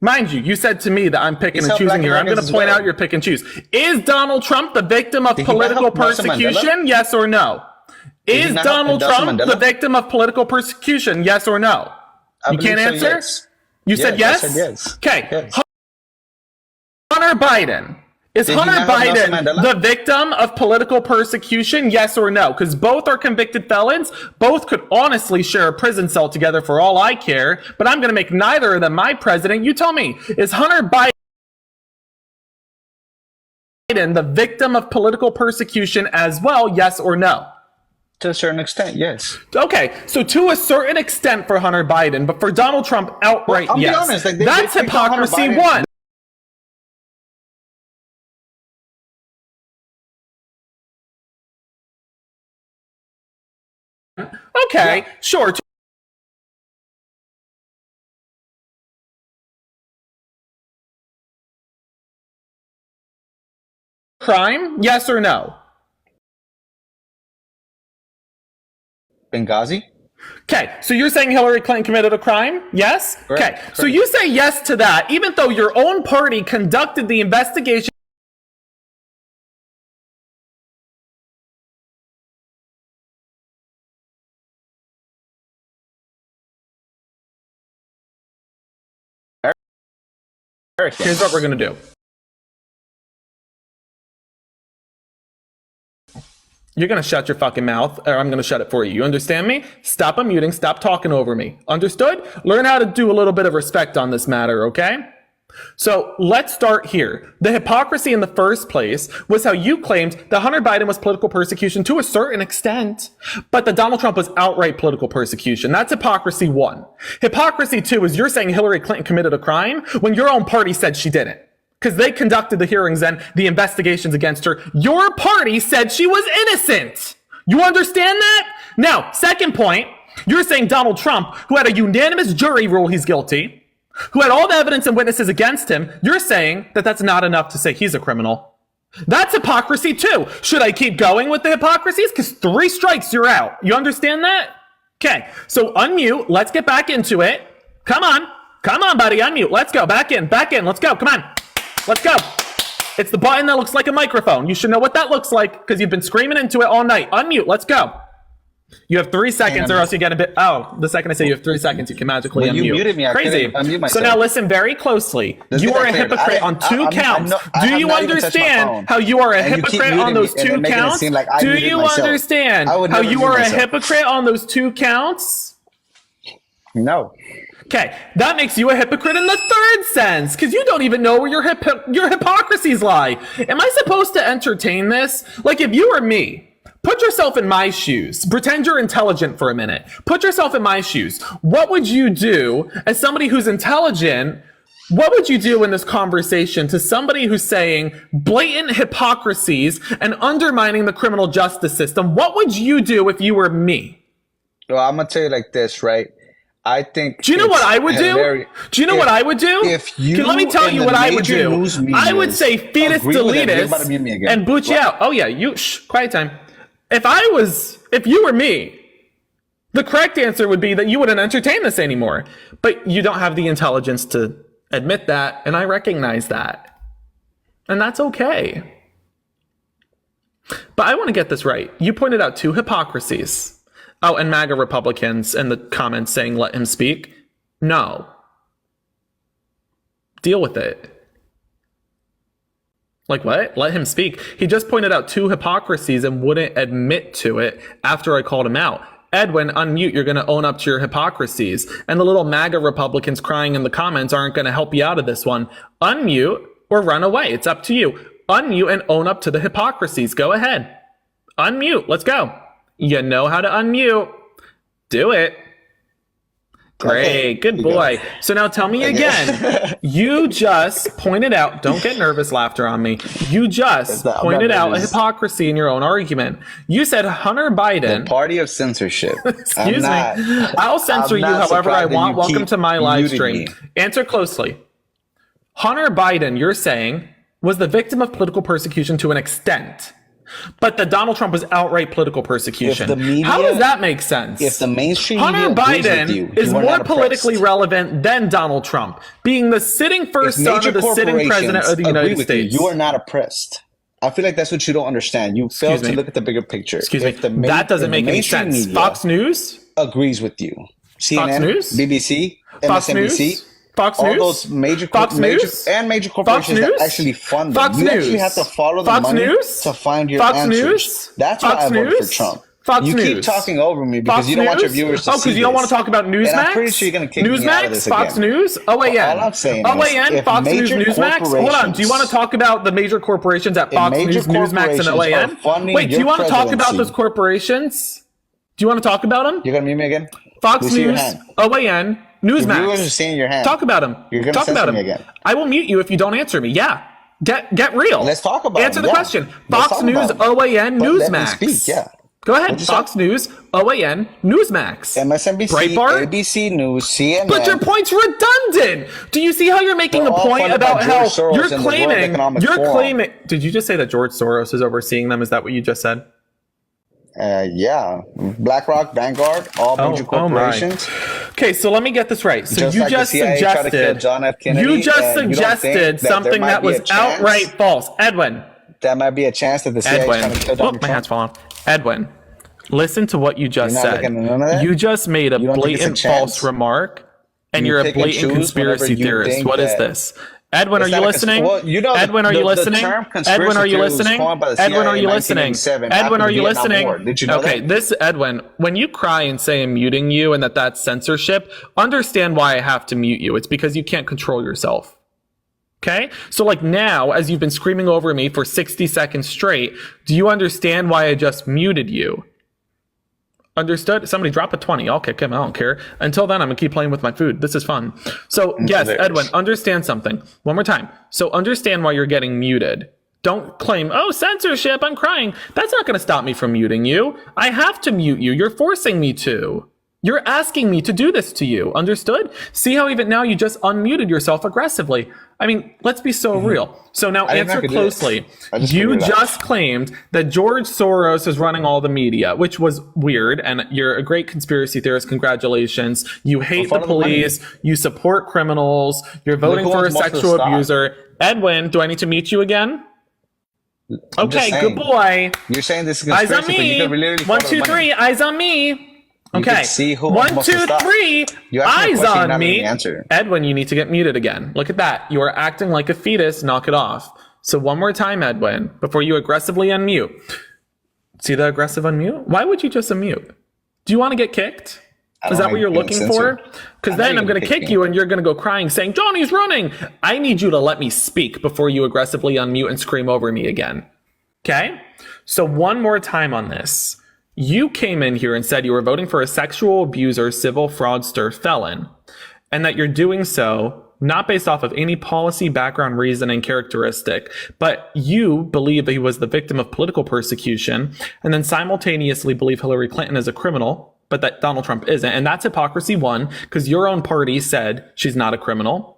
Mind you, you said to me that I'm picking He and saw choosing black here. I'm going to Americans point as well. out your pick and choose. Is Donald Trump the victim of Did he not political help Nelson persecution? Mandela? Yes or no? Did he Is not help Donald Nelson Trump Mandela? the victim of political persecution? Yes or no? I You can't believe so, answer? yes. You said yes? I said yes. Okay. Yes. Hunter Biden. Is Did he Hunter not help Nelson Biden Mandela? the victim of political persecution? Yes or no? Because both are convicted felons. Both could honestly share a prison cell together for all I care. But I'm going to make neither of them my president. You tell me. Is Hunter Biden the victim of political persecution as well? Yes or no? To a certain extent, yes. Okay, so to a certain extent for Hunter Biden, but for Donald Trump outright, I'll be yes. honest, like, That's they picked on Hunter hypocrisy Biden. one. Okay, sure. Crime? Yes or no? Benghazi? Okay, so you're saying Hillary Clinton committed a crime? Yes? Correct, Okay, so you say yes to that, even though your own party conducted the investigation. Here's what we're going to do. You're going to shut your fucking mouth, or I'm going to shut it for you. You understand me? Stop unmuting. Stop talking over me. Understood? Learn how to do a little bit of respect on this matter, okay? So let's start here. The hypocrisy in the first place was how you claimed that Hunter Biden was political persecution to a certain extent, but that Donald Trump was outright political persecution. That's hypocrisy one. Hypocrisy two is you're saying Hillary Clinton committed a crime when your own party said she didn't. Because they conducted the hearings and the investigations against her. Your party said she was innocent. You understand that? Now, second point, you're saying Donald Trump, who had a unanimous jury rule he's guilty, who had all the evidence and witnesses against him, you're saying that that's not enough to say he's a criminal. That's hypocrisy too. Should I keep going with the hypocrisies? Because 3 strikes, you're out. You understand that? Okay, so unmute. Let's get back into it. Come on. Come on, buddy. Unmute. Let's go. Back in. Back in. Let's go. Come on. Let's go. It's the button that looks like a microphone. You should know what that looks like because you've been screaming into it all night. Unmute. Let's go. You have 3 seconds or else you get a bit... Oh, the second I say you have 3 seconds, you can magically unmute. You muted me. I Crazy. unmute myself. So now listen very closely. You are a hypocrite on 2 counts. Do you understand how you are a hypocrite on those 2 counts? Do you understand how you are a hypocrite on those 2 counts? No. Okay, that makes you a hypocrite in the third sense, because you don't even know where your hypocrisies lie. Am I supposed to entertain this? Like, if you were me, put yourself in my shoes. Pretend you're intelligent for a minute. Put yourself in my shoes. What would you do as somebody who's intelligent? What would you do in this conversation to somebody who's saying blatant hypocrisies and undermining the criminal justice system? What would you do if you were me? Well, I'm going to tell you like this, right? I think. Do you know what I would do? Do you know what I would do? If you, let me tell you what I would do. I would say fetus deletus and boot you out. Oh yeah, quiet time. If you were me, the correct answer would be that you wouldn't entertain this anymore. But you don't have the intelligence to admit that, and I recognize that. And that's okay. But I want to get this right. You pointed out 2 hypocrisies. Oh, and MAGA Republicans in the comments saying, let him speak. No. Deal with it. Like what? Let him speak. He just pointed out 2 hypocrisies and wouldn't admit to it after I called him out. Edwin, unmute. You're going to own up to your hypocrisies. And the little MAGA Republicans crying in the comments aren't going to help you out of this one. Unmute or run away. It's up to you. Unmute and own up to the hypocrisies. Go ahead. Unmute. Let's go. You know how to unmute. Do it. Great. Okay. Good boy. So now tell me again. You just pointed out, don't get nervous laughter on me. You just pointed out a hypocrisy in your own argument. You said Hunter Biden. The party of censorship. Excuse me. I'll censor you however I want. Welcome to my live stream. Answer closely. Hunter Biden, you're saying, was the victim of political persecution to an extent. But that Donald Trump was outright political persecution. How does that make sense? If the mainstream Hunter media Biden agrees with is you are more not politically oppressed. relevant than Donald Trump, being the sitting first son of the sitting president of the United States. You are not oppressed. I feel like that's what you don't understand. You fail to look at the bigger picture. Excuse me. That doesn't make any sense. Fox News agrees with you. CNN, Fox News, BBC, Fox MSNBC. News, Fox all News, those major Fox News, major corporations that actually fund them. Fox you News, actually have to follow the Fox money News, to find your Fox answers. News, That's Fox why I voted News, for Trump. Fox you News. keep talking over me because Fox you don't want your News? viewers to see because you don't want to talk about Newsmax? And I'm pretty sure you're going to kick me out of this Fox again. News? OAN. All I'm saying OAN, is, Fox News, Newsmax? Hold on. Do you want to talk about the major corporations at Fox News, Newsmax, and OAN? Wait, do you want to talk about those corporations? Do you want to talk about them? You're going to mute me again? Fox News, OAN, Newsmax. Your viewers are seeing your hand. Talk about them. You're going to censor me again. I will mute you if you don't answer me. Yeah. Get real. Let's talk about Answer the question. Fox News, OAN, Newsmax. Newsmax. Speak, yeah. Go ahead. Fox News, OAN, Newsmax. MSNBC, Breitbart? ABC News, CNN. But your point's redundant. Do you see how you're making a point about how you're claiming? Did you just say that George Soros is overseeing them? Is that what you just said? Yeah. BlackRock, Vanguard, all major corporations. Okay, so let me get this right. So you just suggested something that was outright false. Edwin. That might be a chance that the CIA is trying to kill Donald Trump. My hand's falling. Edwin, listen to what you just said. You just made a blatant false remark, and you're a blatant conspiracy theorist. What is this? Edwin, are you listening? Edwin, are you listening? Edwin, are you listening? Edwin, are you listening? Edwin, are you listening? Did you know okay, this Edwin, when you cry and say I'm muting you and that's censorship, understand why I have to mute you. It's because you can't control yourself. Okay? So like now, as you've been screaming over me for 60 seconds straight, do you understand why I just muted you? Understood? Somebody drop a 20. I'll kick him. I don't care. Until then, I'm going to keep playing with my food. This is fun. So yes, Edwin, understand something. One more time. So understand why you're getting muted. Don't claim, oh, censorship, I'm crying. That's not going to stop me from muting you. I have to mute you. You're forcing me to. You're asking me to do this to you. Understood? See how even now you just unmuted yourself aggressively. I mean, let's be so real. So now answer closely. You just claimed that George Soros is running all the media, which was weird. And you're a great conspiracy theorist. Congratulations. You hate the police. You support criminals. You're voting for a sexual abuser. Edwin, do I need to mute you again? Okay, good boy. You're saying this is eyes on me. 1, 2, 3. Eyes on me. Okay. 1, 2, 3. Eyes on me. Edwin, you need to get muted again. Look at that. You are acting like a fetus. Knock it off. So one more time, Edwin, before you aggressively unmute. See the aggressive unmute? Why would you just unmute? Do you want to get kicked? Is that what you're looking for? Because then I'm going to kick you and you're going to go crying saying, Johnny's running. I need you to let me speak before you aggressively unmute and scream over me again. Okay? So one more time on this. You came in here and said you were voting for a sexual abuser, civil fraudster, felon, and that you're doing so not based off of any policy, background, reasoning, characteristic, but you believe that he was the victim of political persecution, and then simultaneously believe Hillary Clinton is a criminal, but that Donald Trump isn't. And that's hypocrisy, 1, because your own party said she's not a criminal.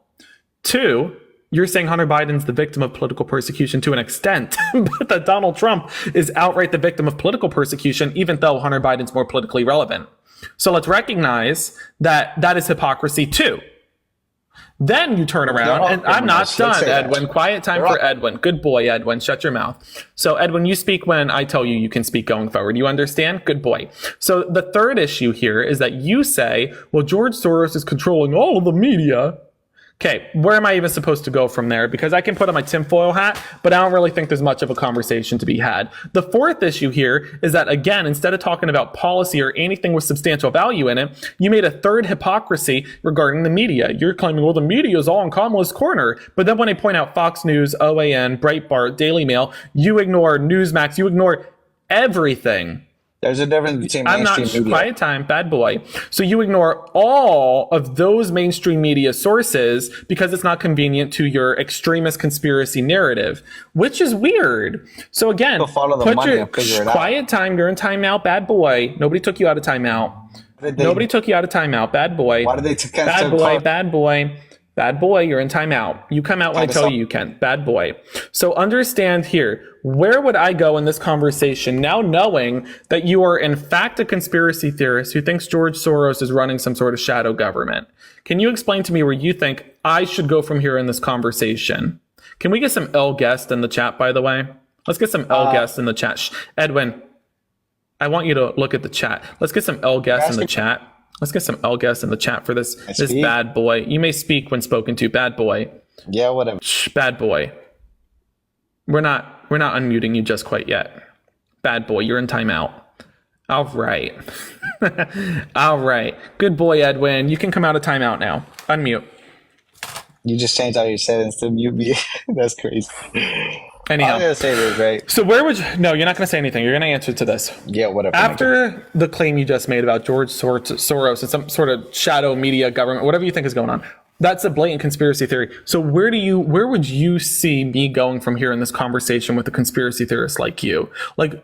2, you're saying Hunter Biden's the victim of political persecution to an extent, but that Donald Trump is outright the victim of political persecution, even though Hunter Biden's more politically relevant. So let's recognize that that is hypocrisy too. Then you turn around, and I'm not done, Edwin. Quiet time for Edwin. Good boy, Edwin. Shut your mouth. So, Edwin, you speak when I tell you you can speak going forward. You understand? Good boy. So the third issue here is that you say, well, George Soros is controlling all of the media. Okay, where am I even supposed to go from there? Because I can put on my tinfoil hat, but I don't really think there's much of a conversation to be had. The fourth issue here is that, again, instead of talking about policy or anything with substantial value in it, you made a third hypocrisy regarding the media. You're claiming, well, the media is all in Kamala's corner. But then when I point out Fox News, OAN, Breitbart, Daily Mail, you ignore Newsmax, you ignore everything. There's a difference between mainstream media. Quiet time, bad boy. So you ignore all of those mainstream media sources because it's not convenient to your extremist conspiracy narrative, which is weird. So again, quiet time. You're in timeout, bad boy. Nobody took you out of timeout. Nobody took you out of timeout, bad boy. Why did they take bad boy, bad boy. Bad boy, you're in timeout. You come out when I tell you you can. Bad boy. So understand here, Where would I go in this conversation now knowing that you are in fact a conspiracy theorist who thinks George Soros is running some sort of shadow government? Can you explain to me where you think I should go from here in this conversation? Can we get some L guest in the chat, by the way? Let's get some L guest in the chat. Edwin, I want you to look at the chat. Let's get some L guest in the chat. Let's get some L guest in the chat for this bad boy. You may speak when spoken to, bad boy. Yeah, whatever. Shh, bad boy. We're not unmuting you just quite yet. Bad boy, you're in timeout. All right. All right. Good boy, Edwin. You can come out of timeout now. Unmute. You just changed all your settings to mute me. That's crazy. Anyhow. I'm going to say this, right? So where would you... No, you're not going to say anything. You're going to answer to this. Yeah, whatever. After the claim you just made about George Soros and some sort of shadow media government, whatever you think is going on, that's a blatant conspiracy theory. So where would you see me going from here in this conversation with a conspiracy theorist like you? Like,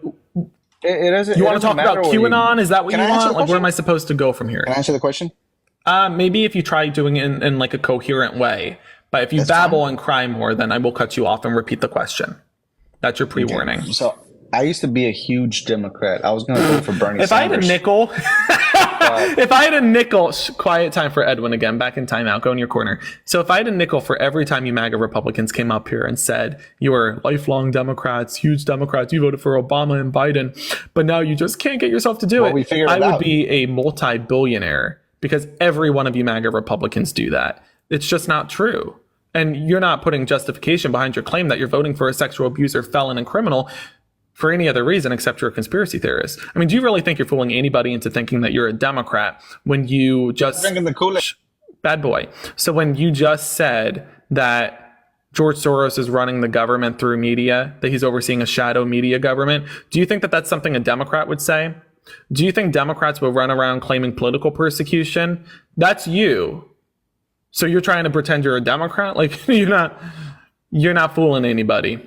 it doesn't. You want to talk about QAnon? Is that what you want? Like, where am I supposed to go from here? Can I answer the question? Maybe if you try doing it in like a coherent way. But if you babble and cry more, then I will cut you off and repeat the question. That's your pre-warning. Okay. So I used to be a huge Democrat. I was going to vote for Bernie Sanders. I had a nickel, if I had a nickel, quiet time for Edwin again, back in timeout, go in your corner. So if I had a nickel for every time you MAGA Republicans came up here and said you were lifelong Democrats, huge Democrats, you voted for Obama and Biden, but now you just can't get yourself to do it, I would be a multi-billionaire because every one of you MAGA Republicans do that. It's just not true. And you're not putting justification behind your claim that you're voting for a sexual abuser, felon, and criminal for any other reason except you're a conspiracy theorist. I mean, do you really think you're fooling anybody into thinking that you're a Democrat when you just... Drinking the Kool-Aid. Bad boy. So when you just said that George Soros is running the government through media, that he's overseeing a shadow media government, do you think that that's something a Democrat would say? Do you think Democrats will run around claiming political persecution? That's you. So you're trying to pretend you're a Democrat? Like, you're not fooling anybody.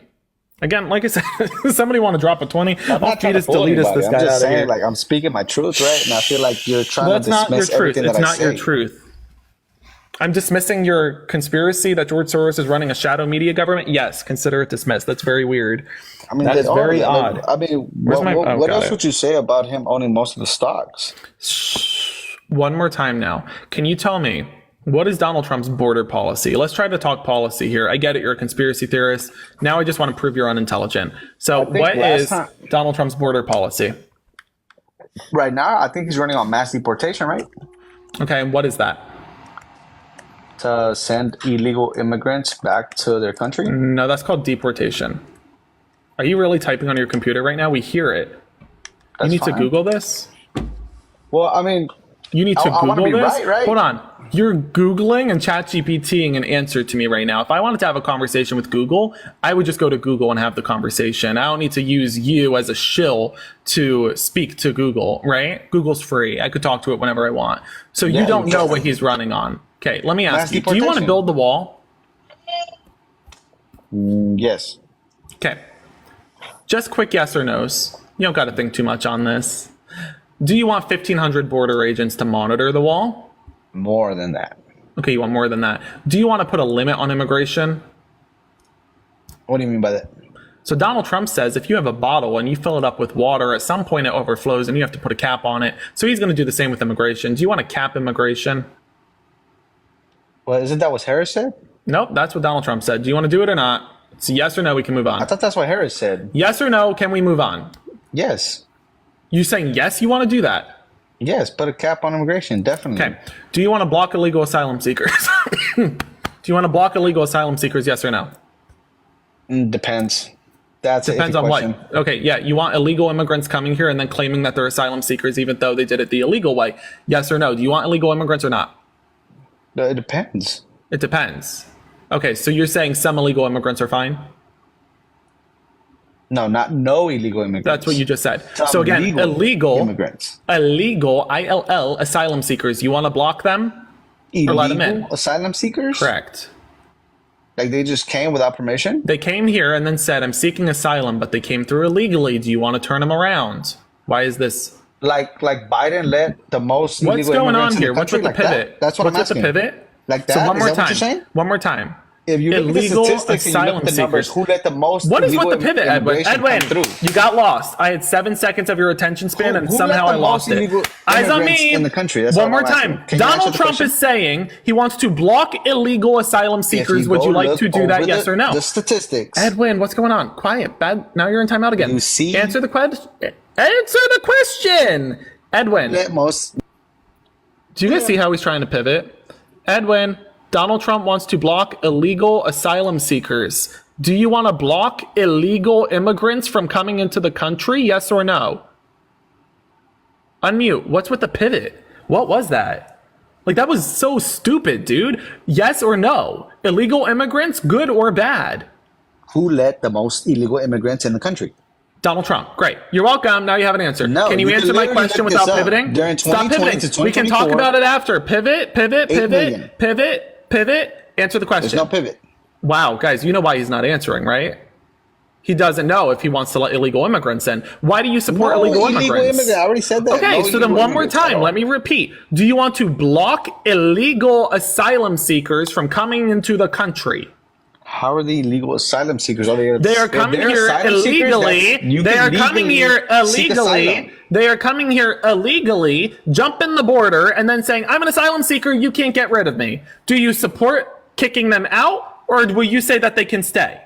Again, like I said, somebody want to drop a 20? I'll delete us this guy. I'm just saying, like, I'm speaking my truth, right? And I feel like you're trying to dismiss everything that I say. It's not your truth. I'm dismissing your conspiracy that George Soros is running a shadow media government. Yes, consider it dismissed. That's very weird. I mean, that is very odd. I mean, what else would you say about him owning most of the stocks? One more time now. Can you tell me, what is Donald Trump's border policy? Let's try to talk policy here. I get it. You're a conspiracy theorist. Now I just want to prove you're unintelligent. So what is Donald Trump's border policy? Right now, I think he's running on mass deportation, right? Okay. And what is that? To send illegal immigrants back to their country? No, that's called deportation. Are you really typing on your computer right now? We hear it. You need to Google this? Well, I mean... You need to Google this? Right? Hold on. You're Googling and ChatGPTing an answer to me right now. If I wanted to have a conversation with Google, I would just go to Google and have the conversation. I don't need to use you as a shill to speak to Google, right? Google's free. I could talk to it whenever I want. So you don't know what he's running on. Okay, let me ask you. Do you want to build the wall? Yes. Okay. Just quick yes or no's. You don't got to think too much on this. Do you want 1,500 border agents to monitor the wall? More than that. Okay, you want more than that. Do you want to put a limit on immigration? What do you mean by that? So Donald Trump says if you have a bottle and you fill it up with water, at some point it overflows and you have to put a cap on it. So he's going to do the same with immigration. Do you want to cap immigration? Well, isn't that what Harris said? Nope, that's what Donald Trump said. Do you want to do it or not? It's yes or no, we can move on. I thought that's what Harris said. Yes or no, can we move on? Yes. You saying yes, you want to do that? Yes, put a cap on immigration, definitely. Okay. Do you want to block illegal asylum seekers? Do you want to block illegal asylum seekers, yes or no? Depends. Depends on question. What? Okay, yeah. You want illegal immigrants coming here and then claiming that they're asylum seekers even though they did it the illegal way. Yes or no? Do you want illegal immigrants or not? It depends. It depends. Okay, so you're saying some illegal immigrants are fine? No illegal immigrants. That's what you just said. So again, illegal immigrants. Illegal, ILL, asylum seekers. You want to block them? Illegal or let them in? Asylum seekers? Correct. Like they just came without permission? They came here and then said, I'm seeking asylum, but they came through illegally. Do you want to turn them around? Why is this? Like Biden let the most illegal What's going on immigrants here? in the What's with the country pivot? That's what I'm asking. What's with the pivot? Like that? So one more Is that time. what you're saying? One more time. If you look illegal at the statistics and you look at the numbers, who let the most? What is with the pivot, Edwin? Edwin, you got lost. I had 7 seconds of your attention span, and somehow I lost it. Eyes on me. In the country. That's one more time. Donald Trump is saying he wants to block illegal asylum seekers. Would you like to do that? Yes or no? The statistics. Edwin, what's going on? Quiet. Bad. Now you're in timeout again. You see? Answer the question. Answer the question. Edwin. Do you guys see how he's trying to pivot? Edwin. Donald Trump wants to block illegal asylum seekers. Do you want to block illegal immigrants from coming into the country? Yes or no? Unmute. What's with the pivot? What was that? Like, that was so stupid, dude. Yes or no? Illegal immigrants, good or bad? Who let the most illegal immigrants in the country? Donald Trump. Great. You're welcome. Now you have an answer. No, can you answer my question without pivoting? Stop pivoting. We can talk about it after. Pivot. Answer the question. There's no pivot. Wow, guys, you know why he's not answering, right? He doesn't know if he wants to let illegal immigrants in. Why do you support illegal immigrants? I already said that. Okay, so then one more time, let me repeat. Do you want to block illegal asylum seekers from coming into the country? How are the illegal asylum seekers? They are coming here illegally. They are coming here illegally. They are coming here illegally, jumping the border, and then saying, I'm an asylum seeker, you can't get rid of me. Do you support kicking them out, or will you say that they can stay?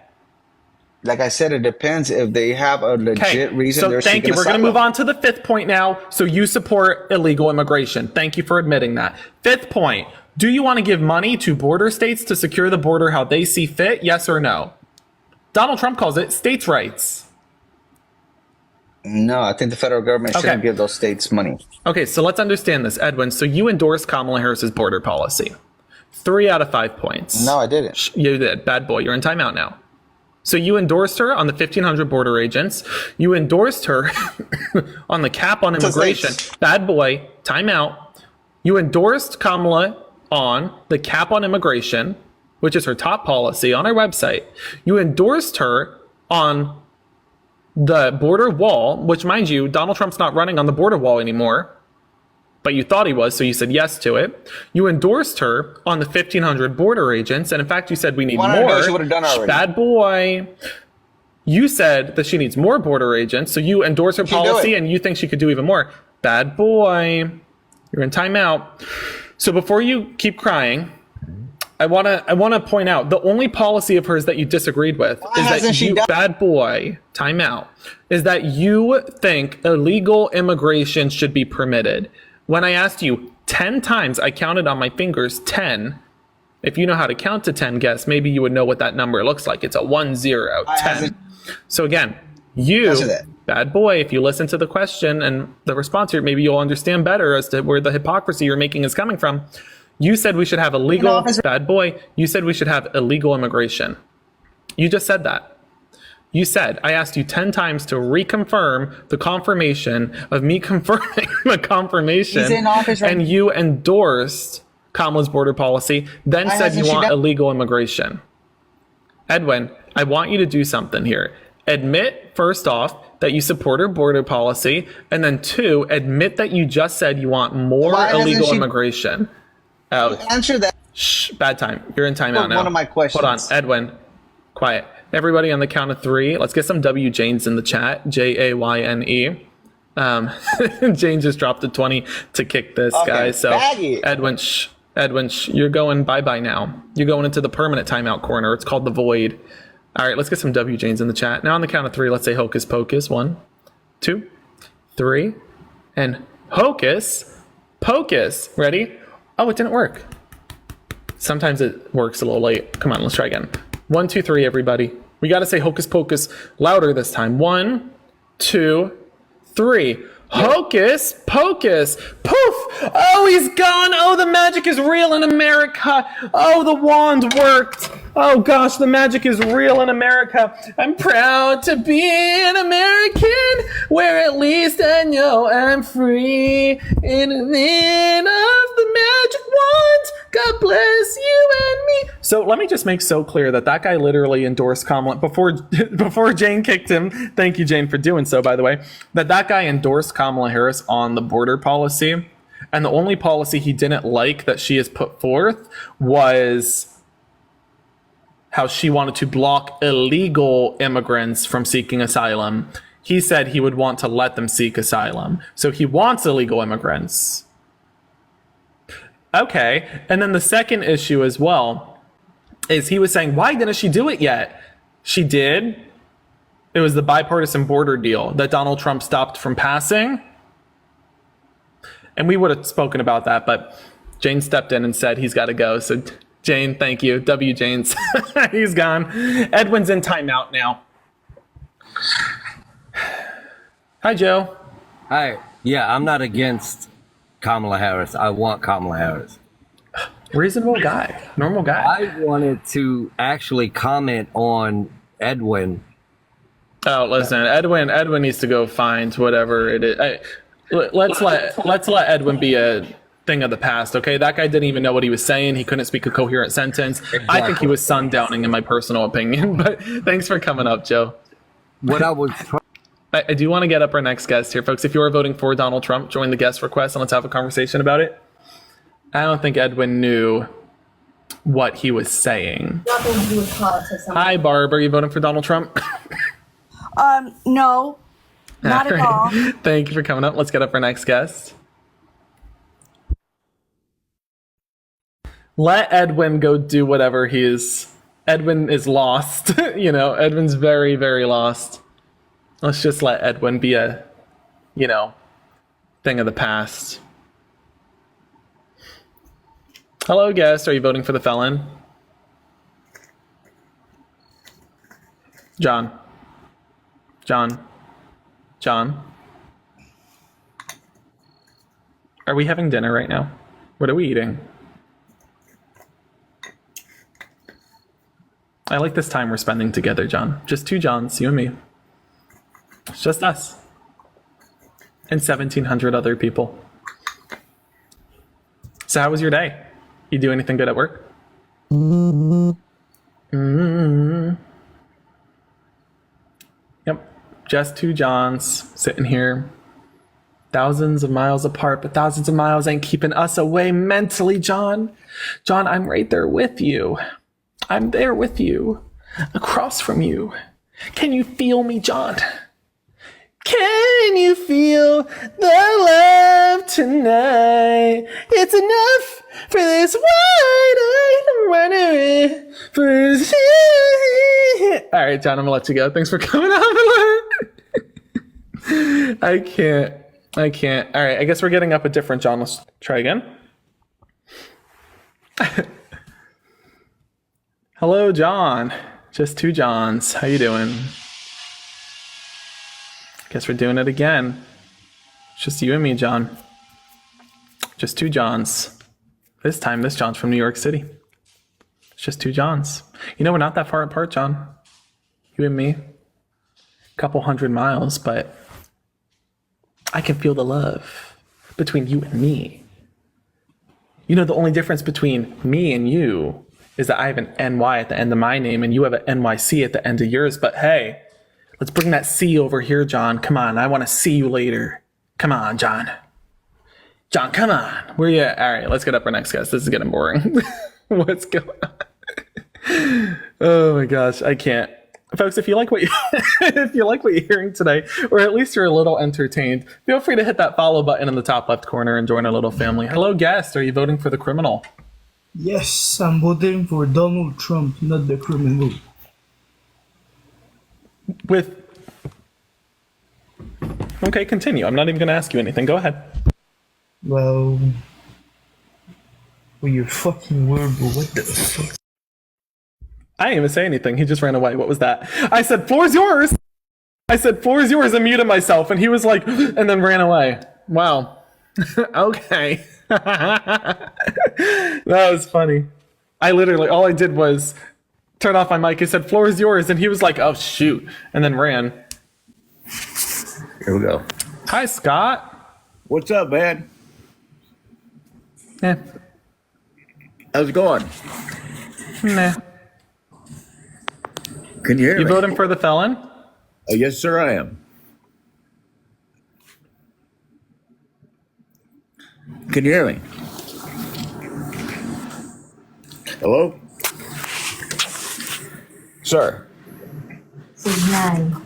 Like I said, it depends if they have a legit reason. So thank you. We're going to move on to the 5th point now. So you support illegal immigration. Thank you for admitting that. 5th point. Do you want to give money to border states to secure the border how they see fit? Yes or no? Donald Trump calls it states' rights. No, I think the federal government shouldn't give those states money. Okay, so let's understand this, Edwin. So you endorsed Kamala Harris's border policy. 3 out of 5 points. No, I didn't. You did. Bad boy. You're in timeout now. So you endorsed her on the 1,500 border agents. You endorsed her on the cap on immigration. Bad boy. Timeout. You endorsed Kamala on the cap on immigration, which is her top policy on our website. You endorsed her on the border wall, which, mind you, Donald Trump's not running on the border wall anymore, but you thought he was, so you said yes to it. You endorsed her on the 1,500 border agents, and in fact, you said we need more. She would have done already. Bad boy. You said that she needs more border agents, so you endorse her policy, and you think she could do even more. Bad boy. You're in timeout. So before you keep crying, I want to point out the only policy of hers that you disagreed with is that you, bad boy, timeout, is that you think illegal immigration should be permitted. When I asked you 10 times, I counted on my fingers 10. If you know how to count to 10, guess, maybe you would know what that number looks like. It's a 1, 0, 10. So again, you, bad boy, if you listen to the question and the response here, maybe you'll understand better as to where the hypocrisy you're making is coming from. You said we should have illegal, bad boy, you said we should have illegal immigration. You just said that. You said, I asked you 10 times to reconfirm the confirmation of me confirming the confirmation. He's in office, right? And you endorsed Kamala's border policy, then said you want illegal immigration. Edwin, I want you to do something here. Admit, first off, that you support her border policy, and then 2, admit that you just said you want more illegal immigration. Answer that. Shh, bad time. You're in timeout now. One of my questions. Hold on, Edwin. Quiet. Everybody on the count of 3. Let's get some W Janes in the chat. Jayne. Jane just dropped a 20 to kick this guy. So Edwin, you're going bye-bye now. You're going into the permanent timeout corner. It's called the void. All right, let's get some W Janes in the chat. Now on the count of 3, let's say hocus pocus. 1, 2, 3, and hocus pocus. Ready? Oh, it didn't work. Sometimes it works a little late. Come on, let's try again. 1, 2, 3, everybody. We got to say hocus pocus louder this time. 1, 2, 3. Hocus pocus. Poof! Oh, he's gone. Oh, the magic is real in America. Oh, the wand worked. Oh, gosh, the magic is real in America. I'm proud to be an American, where at least I know I'm free. In the end of the magic wand, God bless you and me. So let me just make so clear that that guy literally endorsed Kamala before Jane kicked him. Thank you, Jane, for doing so, by the way. That guy endorsed Kamala Harris on the border policy. And the only policy he didn't like that she has put forth was how she wanted to block illegal immigrants from seeking asylum. He said he would want to let them seek asylum. So he wants illegal immigrants. Okay. And then the second issue as well is he was saying, why didn't she do it yet? She did. It was the bipartisan border deal that Donald Trump stopped from passing. And we would have spoken about that, but Jane stepped in and said he's got to go. So Jane, thank you. W. James. He's gone. Edwin's in timeout now. Hi, Joe. Hi. Yeah, I'm not against Kamala Harris. I want Kamala Harris. Reasonable guy. Normal guy. I wanted to actually comment on Edwin. Oh, listen, Edwin needs to go find whatever it is. Let's let Edwin be a thing of the past, okay? That guy didn't even know what he was saying. He couldn't speak a coherent sentence. Exactly. I think he was sundowning, in my personal opinion. But thanks for coming up, Joe. What I was I do want to get up our next guest here, folks. If you are voting for Donald Trump, join the guest request and let's have a conversation about it. I don't think Edwin knew what he was saying. Nothing to do with politics. Hi, Barb. Are you voting for Donald Trump? No, not at all. Thank you for coming up. Let's get up our next guest. Let Edwin go do whatever Edwin is lost. Edwin's very, very lost. Let's just let Edwin be a, thing of the past. Hello, guest. Are you voting for the felon? John. Are we having dinner right now? What are we eating? I like this time we're spending together, John. Just two Johns, you and me. It's just us. And 1,700 other people. So how was your day? You do anything good at work? Yep. Just two Johns sitting here. Thousands of miles apart, but thousands of miles ain't keeping us away mentally, John. John, I'm right there with you. I'm there with you. Across from you. Can you feel me, John? Can you feel the love tonight? It's enough for this wide-eyed runner. All right, John, I'm gonna let you go. Thanks for coming on. I can't. All right, I guess we're getting up a different John. Let's try again. Hello, John. Just two Johns. How you doing? Guess we're doing it again. It's just you and me, John. Just two Johns. This time, this John's from New York City. It's just two Johns. We're not that far apart, John. You and me. A couple 100 miles, but I can feel the love between you and me. The only difference between me and you is that I have an NY at the end of my name and you have an NYC at the end of yours. But hey, let's bring that C over here, John. Come on, I want to see you later. Come on, John. John, come on. Where you at? All right, let's get up our next guest. This is getting boring. What's going on? Oh my gosh, I can't. Folks, if you like what you're hearing today, or at least you're a little entertained, feel free to hit that follow button in the top left corner and join our little family. Hello, guest. Are you voting for the criminal? Yes, I'm voting for Donald Trump, not the criminal. Okay, continue. I'm not even going to ask you anything. Go ahead. Well, you're fucking weird, but what the fuck? I didn't even say anything. He just ran away. What was that? I said, floor's yours. And muted myself. And he was like, and then ran away. Wow. Okay. That was funny. I literally, all I did was turn off my mic. I said, floor is yours. And he was like, oh, shoot. And then ran. Here we go. Hi, Scott. What's up, man? Yeah. How's it going? Nah. Can you hear me? You voting for the felon? Yes, sir, I am. Can you hear me? Sir. Signal.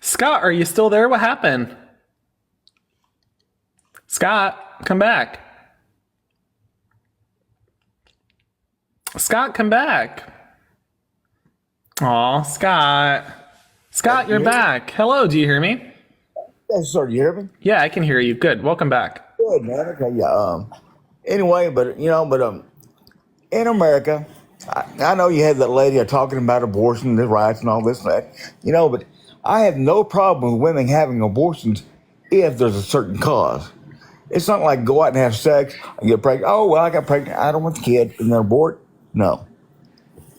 Scott, are you still there? What happened? Scott, come back. Scott, come back. Aw, Scott. Scott, you're back. Hello, do you hear me? Yes, sir. You hear me? Yeah, I can hear you. Good. Welcome back. Good, man. Okay, yeah. Anyway, but in America, I know you had that lady talking about abortion, the rights, and all this and that. But I have no problem with women having abortions if there's a certain cause. It's not like go out and have sex and get pregnant. Oh, well, I got pregnant. I don't want the kid and then abort. No.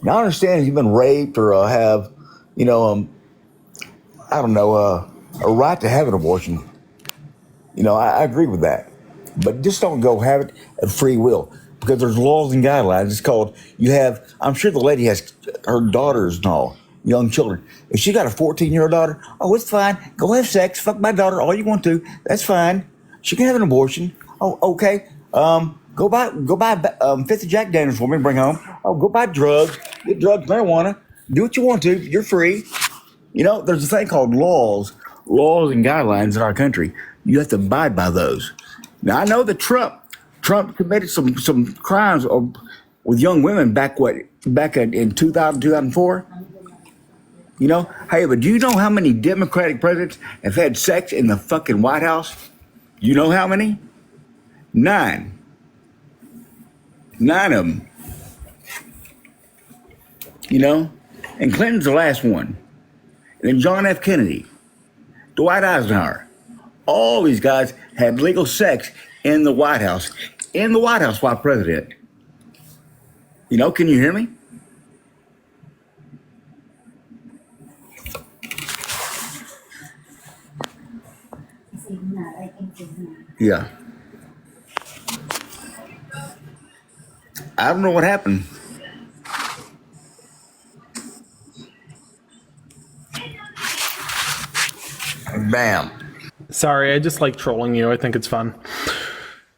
Now, I understand if you've been raped or have, a right to have an abortion. I agree with that. But just don't go have it at free will because there's laws and guidelines. It's called, I'm sure the lady has her daughters and all, young children. If she got a 14-year-old daughter, oh, it's fine. Go have sex. Fuck my daughter all you want to. That's fine. She can have an abortion. Oh, okay. Go buy fifth of Jack Daniels for me and bring home. Oh, go buy drugs. Get drugs, marijuana. Do what you want to. You're free. There's a thing called laws and guidelines in our country. You have to abide by those. Now, I know that Trump committed some crimes with young women back in 2000, 2004. Hey, but do you know how many Democratic presidents have had sex in the fucking White House? You know how many? 9. 9 of them. And Clinton's the last one. And then John F. Kennedy, Dwight Eisenhower. All these guys had legal sex in the White House. In the White House while president. Can you hear me? Signal. I think signal. Yeah. I don't know what happened. Bam. Sorry, I just like trolling you. I think it's fun.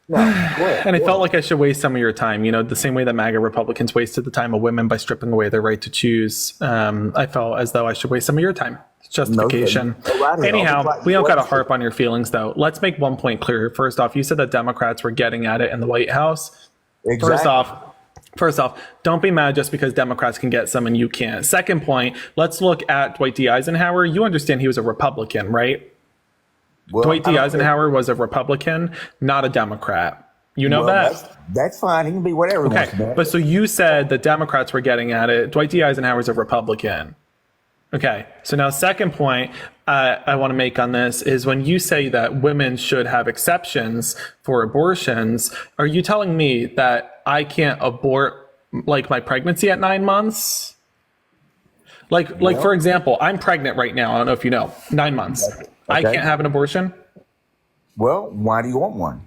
And I felt like I should waste some of your time, the same way that MAGA Republicans wasted the time of women by stripping away their right to choose. I felt as though I should waste some of your time. It's justification. Anyhow, we don't got to harp on your feelings, though. Let's make one point clear. First off, you said that Democrats were getting at it in the White House. Exactly. First off, don't be mad just because Democrats can get some and you can't. Second point, let's look at Dwight D. Eisenhower. You understand he was a Republican, right? Well, Dwight D. Eisenhower was a Republican, not a Democrat. You know that? That's fine. He can be whatever he wants to be. But so you said that Democrats were getting at it. Dwight D. Eisenhower's a Republican. Okay. So now second point I want to make on this is when you say that women should have exceptions for abortions, are you telling me that I can't abort like my pregnancy at 9 months? Like for example, I'm pregnant right now. I don't know if you know, 9 months. Okay. I can't have an abortion. Well, why do you want one?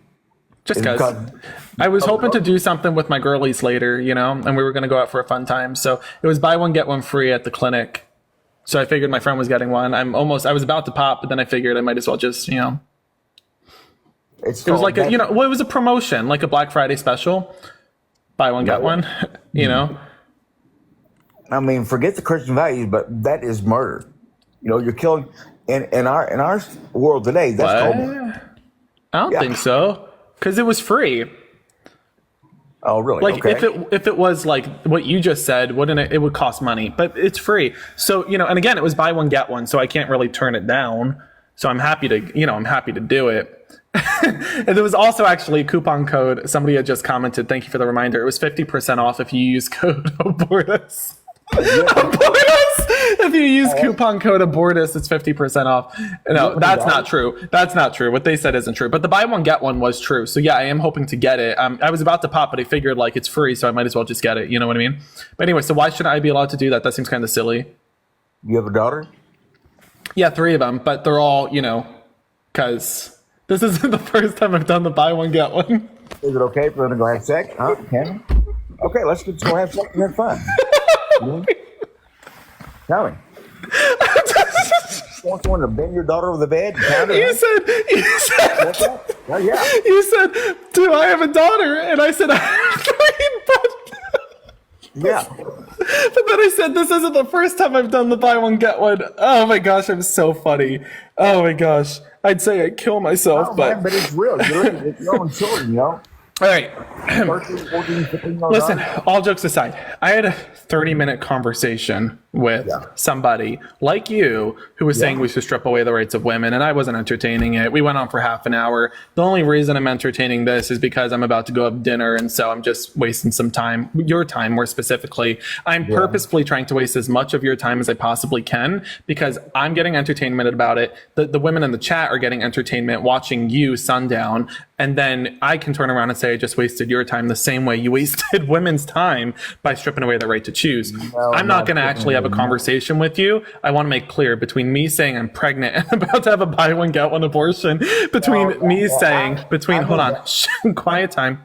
Just because I was hoping to do something with my girlies later, and we were going to go out for a fun time. So it was buy one, get one free at the clinic. So I figured my friend was getting one. I was about to pop, but then I figured I might as well just, it was like it was a promotion, like a Black Friday special. Buy one, get one, I mean, forget the Christian values, but that is murder. You're killing in our world today. That's called murder. I don't think so, because it was free. Oh, really? Like if it was like what you just said, wouldn't it? It would cost money, but it's free. So and again, it was buy one get one, so I can't really turn it down. So I'm happy to do it. And there was also actually a coupon code. Somebody had just commented. Thank you for the reminder. It was 50% off if you use code abortus. If you use coupon code abortus, it's 50% off. No, that's not true. That's not true. What they said isn't true. But the buy one get one was true. So yeah, I am hoping to get it. I was about to pop, but I figured like it's free, so I might as well just get it. You know what I mean? But anyway, so why shouldn't I be allowed to do that? That seems kind of silly. You have a daughter? Yeah, 3 of them, but they're all because this isn't the first time I've done the buy one get one. Is it okay for them to go have sex? Huh? Can we? Okay, let's go have sex and have fun. Tell me. want someone to bend your daughter over the bed? You said, What's that? Oh, yeah. you said, do I have a daughter? And I said, I have 3, but... Yeah. But then I said, this isn't the first time I've done the buy one, get one. Oh my gosh, I'm so funny. Oh my gosh. I'd say I'd kill myself, Man, but it's real. You're looking at your own children, you know? All right. 13, 14, 15 years Listen, old. all jokes aside, I had a 30-minute conversation with somebody like you who was saying we should strip away the rights of women, and I wasn't entertaining it. We went on for half an hour. The only reason I'm entertaining this is because I'm about to go have dinner, and so I'm just wasting some time, your time more specifically. I'm purposefully trying to waste as much of your time as I possibly can because I'm getting entertainment about it. The women in the chat are getting entertainment watching you sundown, and then I can turn around and say I just wasted your time the same way you wasted women's time by stripping away the right to choose. No, I'm not going to actually have a conversation with you. I want to make clear between me saying I'm pregnant and about to have a buy one get one abortion, between hold on, quiet time.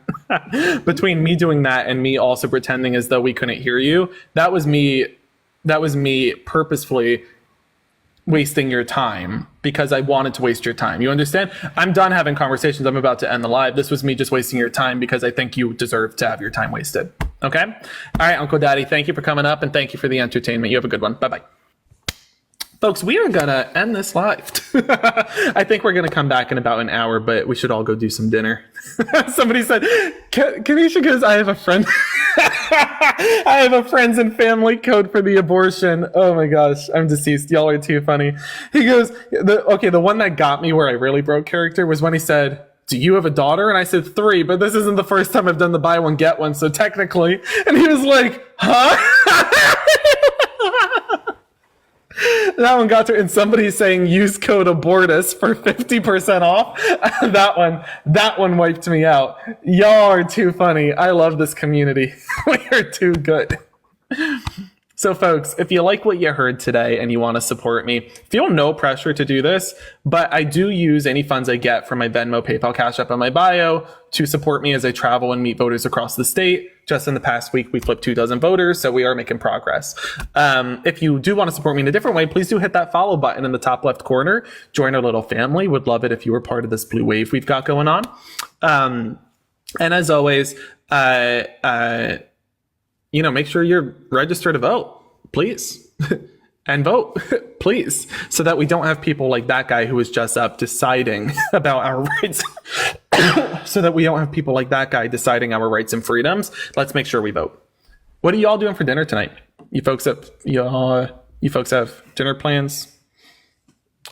Between me doing that and me also pretending as though we couldn't hear you, that was me purposefully wasting your time because I wanted to waste your time. You understand? I'm done having conversations. I'm about to end the live. This was me just wasting your time because I think you deserve to have your time wasted. Okay? All right, Uncle Daddy, thank you for coming up and thank you for the entertainment. You have a good one. Bye-bye. Folks, we are gonna end this live. I think we're gonna come back in about an hour, but we should all go do some dinner. Somebody said, Kanisha goes, I have a friend. I have a friends and family code for the abortion. Oh my gosh, I'm deceased. Y'all are too funny. He goes, the one that got me where I really broke character was when he said, do you have a daughter? And I said 3, but this isn't the first time I've done the buy one, get one, so technically. And he was like, huh? That one got to, and somebody's saying use code abortus for 50% off. That one wiped me out. Y'all are too funny. I love this community. We are too good. So folks, if you like what you heard today and you want to support me, feel no pressure to do this, but I do use any funds I get from my Venmo, PayPal, Cash App on my bio to support me as I travel and meet voters across the state. Just in the past week, we flipped 24 voters, so we are making progress. If you do want to support me in a different way, please do hit that follow button in the top left corner. Join our little family. Would love it if you were part of this blue wave we've got going on. And as always, make sure you're registered to vote, please. And vote, please, so that we don't have people like that guy who was just up deciding about our rights. So that we don't have people like that guy deciding our rights and freedoms. Let's make sure we vote. What are y'all doing for dinner tonight? You folks have dinner plans?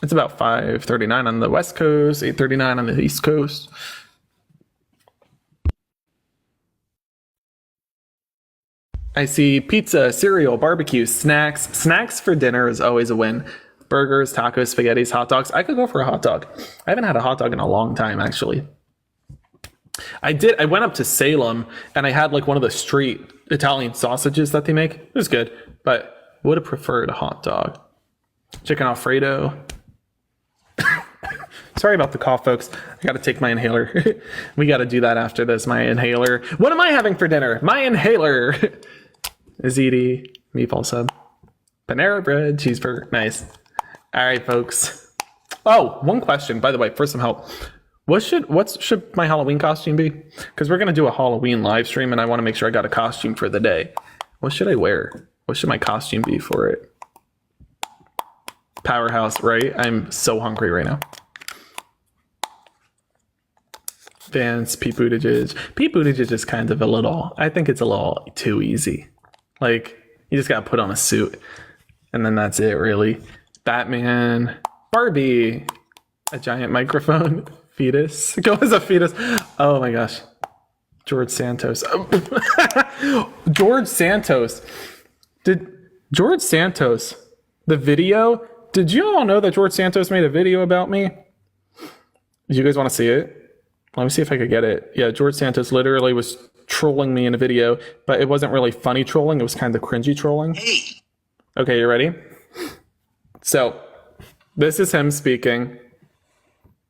It's about 5:39 on the West Coast, 8:39 on the East Coast. I see pizza, cereal, barbecue, snacks. Snacks for dinner is always a win. Burgers, tacos, spaghettis, hot dogs. I could go for a hot dog. I haven't had a hot dog in a long time, actually. I went up to Salem and I had like one of the street Italian sausages that they make. It was good, but would have preferred a hot dog. Chicken Alfredo. Sorry about the cough, folks. I got to take my inhaler. We got to do that after this. My inhaler. What am I having for dinner? My inhaler. Aziti, meatball sub, Panera bread, cheeseburger. Nice. All right, folks. Oh, one question, by the way, for some help. What should my Halloween costume be? Because we're going to do a Halloween live stream, and I want to make sure I got a costume for the day. What should I wear? What should my costume be for it? Powerhouse, right? I'm so hungry right now. Vance, Pete Buttigieg. Pete Buttigieg is kind of I think it's a little too easy. Like, you just got to put on a suit, and then that's it, really. Batman, Barbie, a giant microphone, fetus. Go as a fetus. Oh my gosh. George Santos. George Santos. George Santos, the video, did you all know that George Santos made a video about me? Do you guys want to see it? Let me see if I could get it. Yeah, George Santos literally was trolling me in a video, but it wasn't really funny trolling. It was kind of cringy trolling. Hey. Okay, you ready? So, this is him speaking.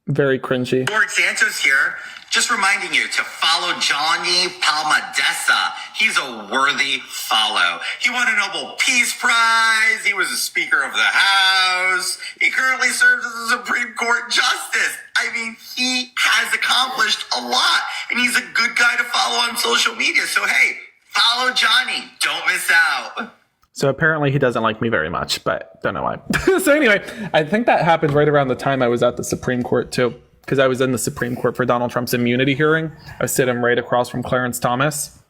Very cringy. Santos here, just reminding you to follow Johnny Palmadessa. He's a worthy follow. He won a Nobel Peace Prize. He was a Speaker of the House. He currently serves as a Supreme Court Justice. I mean, he has accomplished a lot, and he's a good guy to follow on social media. So, hey, follow Johnny. Don't miss out. So apparently he doesn't like me very much, but don't know why. So anyway, I think that happened right around the time I was at the Supreme Court too, because I was in the Supreme Court for Donald Trump's immunity hearing. I was sitting right across from Clarence Thomas.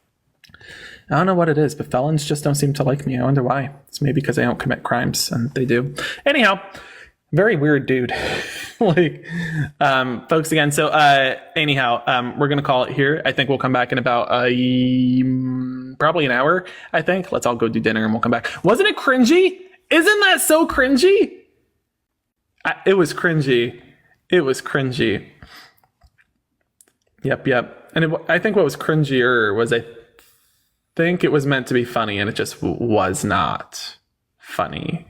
I don't know what it is, but felons just don't seem to like me. I wonder why. It's maybe because I don't commit crimes, and they do. Anyhow, very weird dude. Like, folks, again. So anyhow, we're going to call it here. I think we'll come back in about probably an hour, I think. Let's all go do dinner and we'll come back. Wasn't it cringy? Isn't that so cringy? It was cringy. It was cringy. Yep. And I think what was cringier was I think it was meant to be funny and it just was not funny.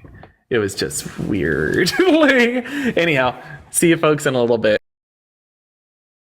It was just weird. Anyhow, see you folks in a little bit.